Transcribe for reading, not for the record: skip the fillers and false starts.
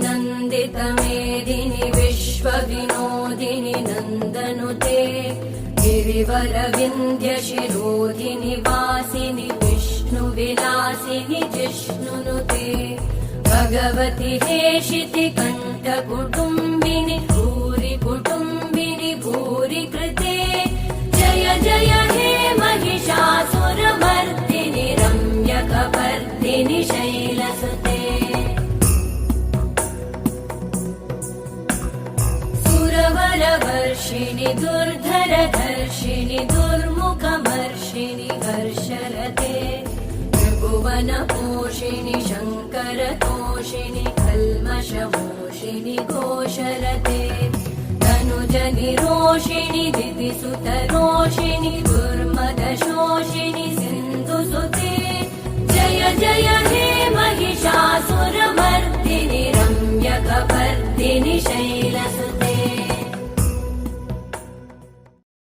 नन्दितमेदिनि विश्वविनोदिनि नन्दनुते गिरिवरविन्ध्यशिरोधिनि वासिनि विष्णुविलासिनि जिष्णुनुते भगवति हेशिति कण्ठकुटुम्बिनि भूरि कुटुम्बिनि भूरि कृते जय जय हे महिषासुरमर्दिनि रम्यकपर्दिनि शैलसुते सुरवरवर्षिणि दुर्धरधर्षिणि दुर्मुखमर्षिणि हर्षरते त्रिभुवनपोषिणि शङ्करतोषिणि कल्मषमोषिणि घोषरते तनुजनिरोषिणि दितिसुतरोषिणि दुर्मदशोषिणि सिन्धुसुते जय जय हे महिषासुरमर्दिनि रम्यकपर्दिनि शैलसुते